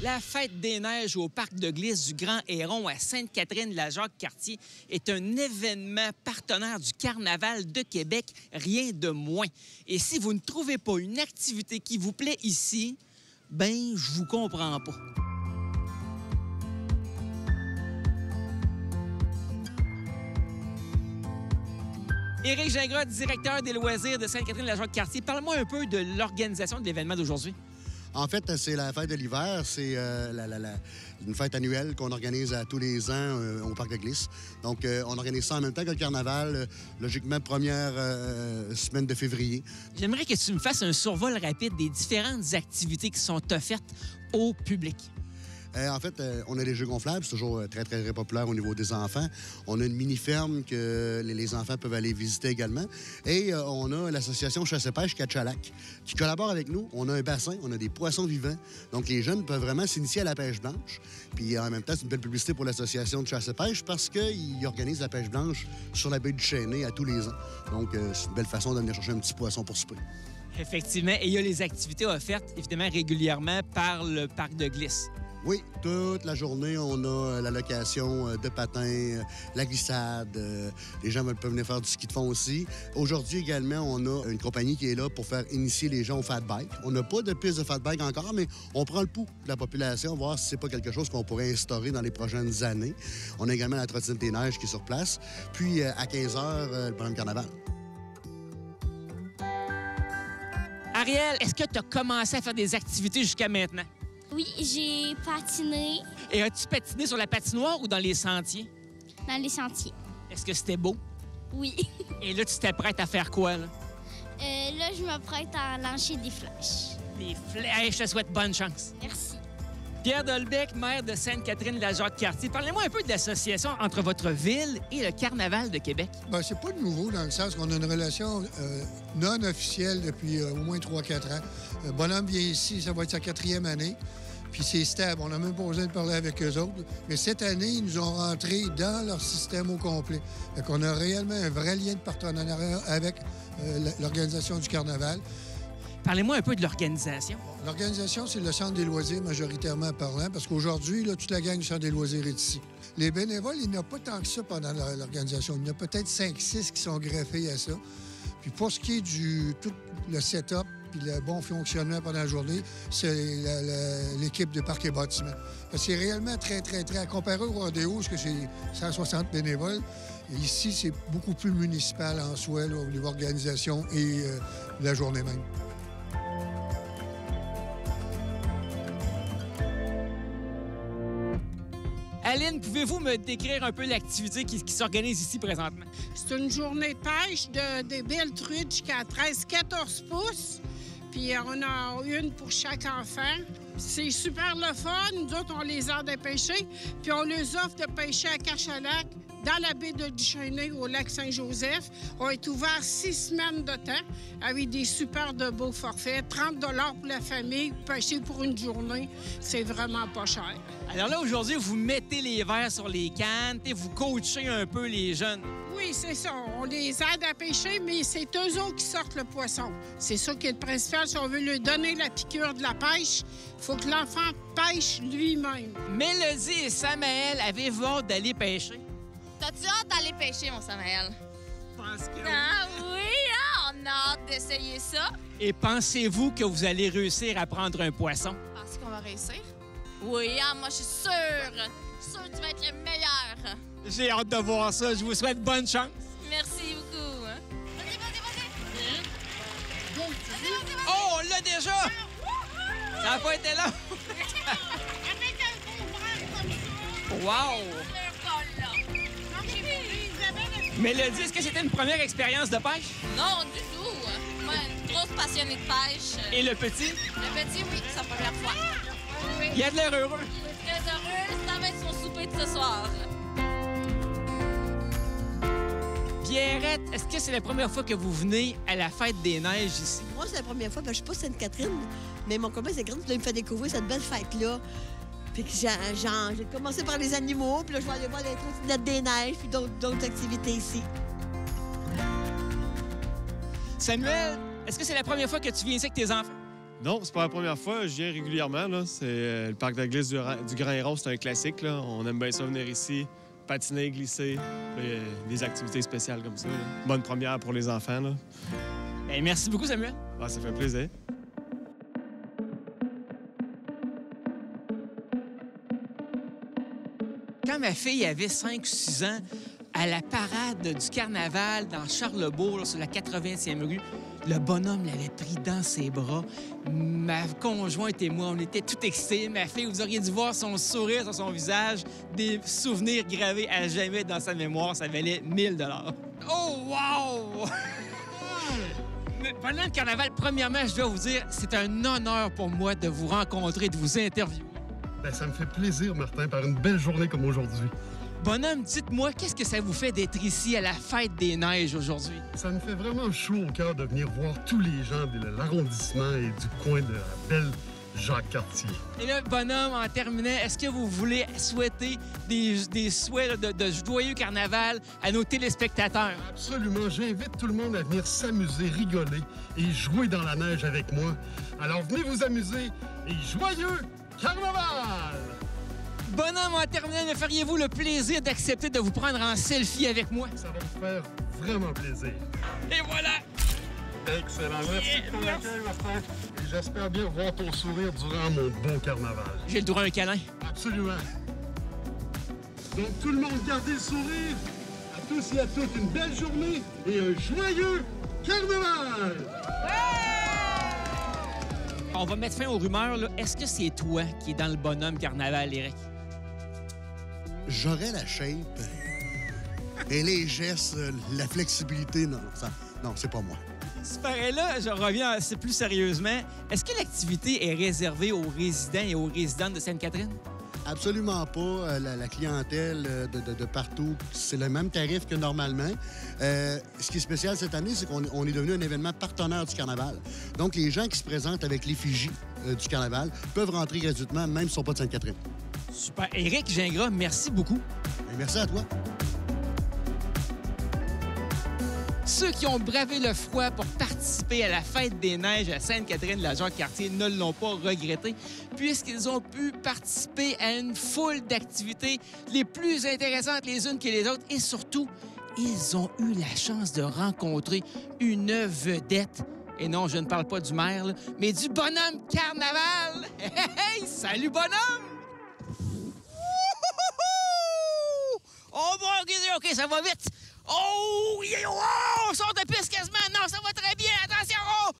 La Fête des Neiges au Parc de glisse du Grand Héron à Sainte-Catherine-la-Jacques-Cartier est un événement partenaire du Carnaval de Québec, rien de moins. Et si vous ne trouvez pas une activité qui vous plaît ici, ben, je vous comprends pas. Éric Gingras, directeur des loisirs de Sainte-Catherine-la-Jacques-Cartier, parle-moi un peu de l'organisation de l'événement d'aujourd'hui. En fait, c'est la fête de l'hiver. C'est une fête annuelle qu'on organise à tous les ans au Parc de glisse. Donc, on organise ça en même temps que le carnaval, logiquement, première semaine de février. J'aimerais que tu me fasses un survol rapide des différentes activités qui sont offertes au public. En fait, on a les jeux gonflables, c'est toujours très, très, très populaire au niveau des enfants. On a une mini-ferme que les enfants peuvent aller visiter également. Et on a l'association Chasse-pêche Catchalac qui collabore avec nous. On a un bassin, on a des poissons vivants. Donc, les jeunes peuvent vraiment s'initier à la pêche blanche. Puis, en même temps, c'est une belle publicité pour l'association de Chasse-pêche parce qu'ils organisent la pêche blanche sur la baie du Chêné à tous les ans. Donc, c'est une belle façon de venir chercher un petit poisson pour souper. Effectivement. Et il y a les activités offertes, évidemment, régulièrement par le Parc de glisse. Oui, toute la journée, on a la location de patins, la glissade. Les gens peuvent venir faire du ski de fond aussi. Aujourd'hui également, on a une compagnie qui est là pour faire initier les gens au fat bike. On n'a pas de piste de fat bike encore, mais on prend le pouls de la population, voir si c'est pas quelque chose qu'on pourrait instaurer dans les prochaines années. On a également la trottinette des neiges qui est sur place. Puis à 15 h, le bonhomme carnaval. Ariel, est-ce que tu as commencé à faire des activités jusqu'à maintenant? Oui, j'ai patiné. Et as-tu patiné sur la patinoire ou dans les sentiers? Dans les sentiers. Est-ce que c'était beau? Oui. Et là, tu t'apprêtes à faire quoi, là? Là, je m'apprête à lancer des flèches. Des flèches? Hey, je te souhaite bonne chance. Merci. Pierre Dolbec, maire de Sainte-Catherine-la-Jacques-Cartier. Parlez-moi un peu de l'association entre votre ville et le Carnaval de Québec. Bien, c'est pas nouveau dans le sens qu'on a une relation non officielle depuis au moins 3-4 ans. Bonhomme vient ici, ça va être sa 4e année. Puis c'est stable. On n'a même pas besoin de parler avec eux autres. Mais cette année, ils nous ont rentrés dans leur système au complet. Fait qu'on a réellement un vrai lien de partenariat avec l'organisation du Carnaval. Parlez-moi un peu de l'organisation. L'organisation, c'est le Centre des loisirs majoritairement parlant, parce qu'aujourd'hui, là, toute la gang du Centre des loisirs est ici. Les bénévoles, il n'y en a pas tant que ça pendant l'organisation. Il y en a peut-être 5-6 qui sont greffés à ça. Puis pour ce qui est tout le setup puis le bon fonctionnement pendant la journée, c'est l'équipe de Parcs et Bâtiments. C'est réellement très, très, très... Comparé au rodéo, parce que c'est 160 bénévoles, ici, c'est beaucoup plus municipal en soi, là, au niveau organisation et la journée même. Aline, pouvez-vous me décrire un peu l'activité qui s'organise ici présentement? C'est une journée de pêche des belles truites jusqu'à 13-14 pouces. Puis on a une pour chaque enfant. C'est super le fun. Nous autres, on les aide de pêcher. Puis on les offre de pêcher à Cachalac, dans la baie de Duchesnay, au lac Saint-Joseph. On est ouvert 6 semaines de temps avec des super de beaux forfaits. 30 $ pour la famille, pêcher pour une journée. C'est vraiment pas cher. Alors là, aujourd'hui, vous mettez les verres sur les cannes et vous coachez un peu les jeunes. Oui, c'est ça. On les aide à pêcher, mais c'est eux autres qui sortent le poisson. C'est ça qui est le principal. Si on veut lui donner la piqûre de la pêche, il faut que l'enfant pêche lui-même. Mélodie et Samaël, avez-vous hâte d'aller pêcher? T'as-tu hâte d'aller pêcher, mon Samaël? Je pense que Ah oui, hein? On a hâte d'essayer ça. Et pensez-vous que vous allez réussir à prendre un poisson? Pensez qu'on va réussir? Oui, hein? Moi, je suis sûre. Je suis sûre que tu vas être le meilleur. J'ai hâte de voir ça. Je vous souhaite bonne chance. Merci beaucoup. Vas-y. Oh, on l'a déjà! Ça n'a pas été long! Avec un gros bras comme ça. Wow! Mélodie, est-ce que c'était une première expérience de pêche? Non, du tout. Moi, une grosse passionnée de pêche. Et le petit? Le petit, oui, c'est sa première fois. Oui. Il a de l'air heureux. Il est très heureux. Ça va être son souper de ce soir. Pierrette, est-ce que c'est la première fois que vous venez à la Fête des Neiges ici? Moi, c'est la première fois. Je suis pas Sainte-Catherine, mais mon copain, c'est grand. Il me fait découvrir cette belle fête-là. Puis que j'ai commencé par les animaux, puis là, je vais aller voir les trottinettes des neiges, puis d'autres activités ici. Samuel, est-ce que c'est la première fois que tu viens ici avec tes enfants? Non, c'est pas la première fois. Je viens régulièrement. Là. C'est le parc de glisse du Grand Héron, c'est un classique. Là. On aime bien ça venir ici, patiner, glisser. Puis, des activités spéciales comme ça. Là. Bonne première pour les enfants. Là. Bien, merci beaucoup, Samuel. Ah, ça fait plaisir. Quand ma fille avait 5 ou 6 ans, à la parade du carnaval dans Charlebourg, là, sur la 80e rue, le bonhomme l'avait pris dans ses bras. Ma conjointe et moi, on était tout excités. Ma fille, vous auriez dû voir son sourire sur son visage, des souvenirs gravés à jamais dans sa mémoire. Ça valait 1000 $. Oh, wow! Pendant le carnaval, premièrement, je dois vous dire, c'est un honneur pour moi de vous rencontrer, de vous interviewer. Bien, ça me fait plaisir, Martin, par une belle journée comme aujourd'hui. Bonhomme, dites-moi, qu'est-ce que ça vous fait d'être ici à la Fête des Neiges aujourd'hui? Ça me fait vraiment chaud au cœur de venir voir tous les gens de l'arrondissement et du coin de la belle Jacques-Cartier. Et là, bonhomme, en terminant, est-ce que vous voulez souhaiter des souhaits là, de joyeux carnaval à nos téléspectateurs? Absolument. J'invite tout le monde à venir s'amuser, rigoler et jouer dans la neige avec moi. Alors, venez vous amuser et joyeux carnaval! Bonhomme, en terminant, me feriez-vous le plaisir d'accepter de vous prendre en selfie avec moi? Ça va me faire vraiment plaisir. Et voilà! Excellent. Merci de ton accueil, Martin. Et j'espère bien voir ton sourire durant mon bon carnaval. J'ai le droit à un câlin. Absolument. Donc, tout le monde, gardez le sourire. À tous et à toutes, une belle journée et un joyeux carnaval! On va mettre fin aux rumeurs. Là. Est-ce que c'est toi qui est dans le bonhomme carnaval, Éric? J'aurais la shape et les gestes, la flexibilité. Non, c'est pas moi. Super. Et là, je reviens assez plus sérieusement. Est-ce que l'activité est réservée aux résidents et aux résidentes de Sainte-Catherine? Absolument pas. La clientèle de partout, c'est le même tarif que normalement. Ce qui est spécial cette année, c'est qu'on est devenu un événement partenaire du carnaval. Donc, les gens qui se présentent avec l'effigie du carnaval peuvent rentrer gratuitement, même s'ils ne sont pas de Sainte-Catherine. Super. Éric Gingras, merci beaucoup. Et merci à toi. Ceux qui ont bravé le froid pour participer à la Fête des Neiges à Sainte-Catherine de la Jacques-Cartier ne l'ont pas regretté, puisqu'ils ont pu participer à une foule d'activités les plus intéressantes les unes que les autres, et surtout, ils ont eu la chance de rencontrer une vedette. Et non, je ne parle pas du maire, là, mais du bonhomme carnaval! Hey! Salut, bonhomme! Oh, bon, OK, ça va vite! Oh, yeah, oh, on sort de piste quasiment! Non, ça va très